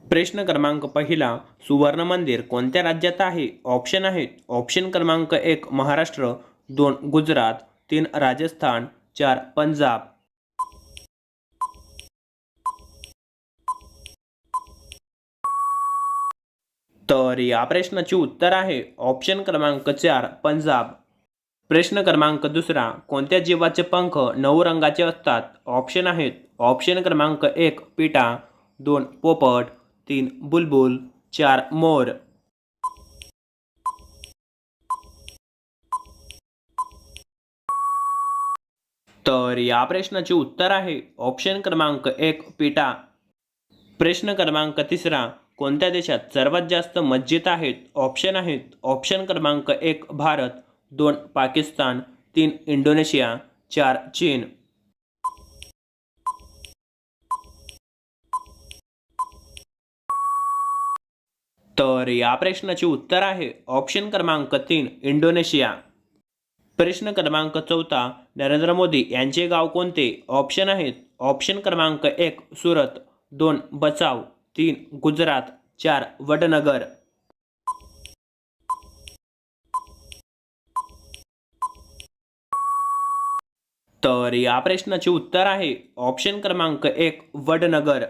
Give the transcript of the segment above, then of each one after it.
प्रश्न क्रमांक पहिला, सुवर्ण मंदिर कोणत्या राज्यात आहे? ऑप्शन आहेत. ऑप्शन क्रमांक 1 महाराष्ट्र, 2 गुजरात, 3 राजस्थान, 4 पंजाब. तर या प्रश्नाचे उत्तर आहे ऑप्शन क्रमांक 4 पंजाब. प्रश्न क्रमांक दुसरा, कोणत्या जीवाचे पंख 9 रंगाचे असतात? ऑप्शन आहेत. ऑप्शन क्रमांक 1 पिटा, 2 पोपट, 3 बुलबुल, 4 मोर. तर या प्रश्नाचे उत्तर आहे ऑप्शन क्रमांक 1 पिटा. प्रश्न क्रमांक तिसरा, कोणत्या देशात सर्वात जास्त मस्जिद आहेत? ऑप्शन आहेत. ऑप्शन क्रमांक 1 भारत, 2 पाकिस्तान, 3 इंडोनेशिया, 4 चीन. तर या प्रश्नाचे उत्तर आहे ऑप्शन क्रमांक 3 इंडोनेशिया. प्रश्न क्रमांक चौथा, नरेंद्र मोदी यांचे गाव कोणते? ऑप्शन आहेत. ऑप्शन क्रमांक 1 सुरत, 2 बचाव, 3 गुजरात, 4 वडनगर. तर या प्रश्नाचे उत्तर आहे ऑप्शन क्रमांक 1 वडनगर.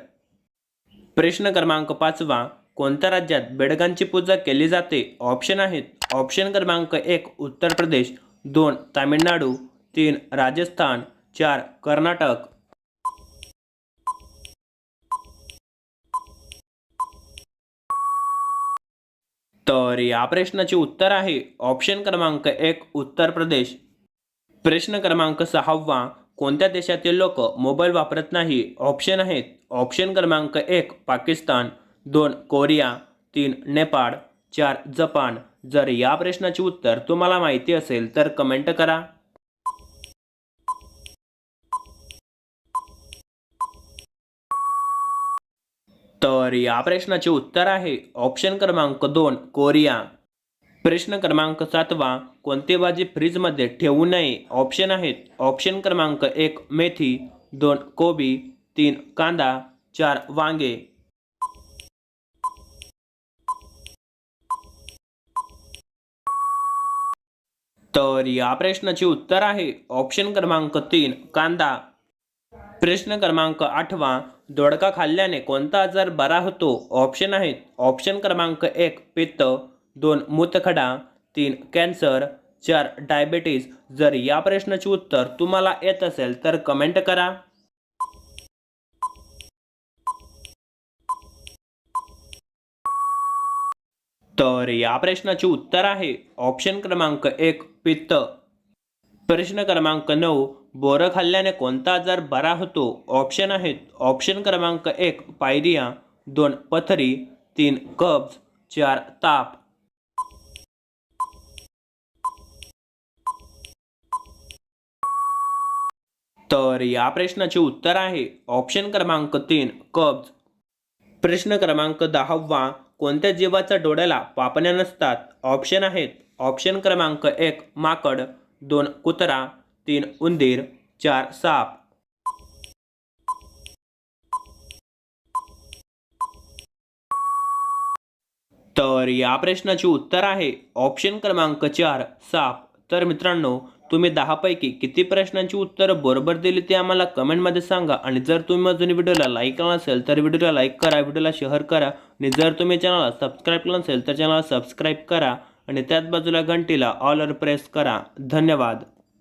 प्रश्न क्रमांक 5वा, कोणत्या राज्यात बेडकांची पूजा केली जाते? ऑप्शन आहेत. ऑप्शन क्रमांक 1 उत्तर प्रदेश, 2 तामिळनाडू, 3 राजस्थान, 4 कर्नाटक. तर या प्रश्नाचे उत्तर आहे ऑप्शन क्रमांक 1 उत्तर प्रदेश. प्रश्न क्रमांक 6वा, कोणत्या देशातील लोक मोबाईल वापरत नाही? ऑप्शन आहेत. ऑप्शन क्रमांक 1 पाकिस्तान, 2 कोरिया, 3 नेपाळ, 4 जपान. जर या प्रश्नाचे उत्तर तुम्हाला माहिती असेल तर कमेंट करा. तर या प्रश्नाचे उत्तर आहे ऑप्शन क्रमांक 2 कोरिया. प्रश्न क्रमांक 7वा, कोणती भाजी फ्रीजमध्ये ठेवू नये? ऑप्शन आहेत. ऑप्शन क्रमांक 1 मेथी, 2 कोबी, 3 कांदा, 4 वांगे. तर या प्रश्नाचे उत्तर आहे ऑप्शन क्रमांक 3 कांदा. प्रश्न क्रमांक 8वा, दोडका खाल्ल्याने कोणता आजार बरा होतो? ऑप्शन आहेत. ऑप्शन क्रमांक 1 पित्त, 2 मूतखडा, 3 कॅन्सर, 4 डायबिटीज. जर या प्रश्नाचे उत्तर तुम्हाला येत असेल तर कमेंट करा. तर या प्रश्नाचे उत्तर आहे ऑप्शन क्रमांक 1 पित्त. प्रश्न क्रमांक 9, बोरं खाल्ल्याने कोणता आजार बरा होतो? ऑप्शन आहेत. ऑप्शन क्रमांक 1 पायरिया, 2 पथरी, 3 कब्ज, 4 ताप. तर या प्रश्नाचे उत्तर आहे ऑप्शन क्रमांक 3 कब्ज. प्रश्न क्रमांक 10वा, कोणत्या जीवाच्या डोळ्याला पापण्या नसतात? ऑप्शन आहेत. ऑप्शन क्रमांक 1 माकड, 2 कुत्रा, 3 उंदीर, 4 साप. तर या प्रश्नाचे उत्तर आहे ऑप्शन क्रमांक 4 साप. तर मित्रांनो, तुम्ही 10 पैकी किती प्रश्नांची उत्तरं बरोबर दिली ते आम्हाला कमेंटमध्ये सांगा. आणि जर तुम्ही अजून व्हिडिओला लाईक केला नसेल तर व्हिडिओला लाईक करा, व्हिडिओला शेअर करा. आणि जर तुम्ही चॅनलला सबस्क्राईब केलं नसेल तर चॅनलला सबस्क्राईब करा आणि त्याच बाजूला घंटीला ऑलवर प्रेस करा. धन्यवाद.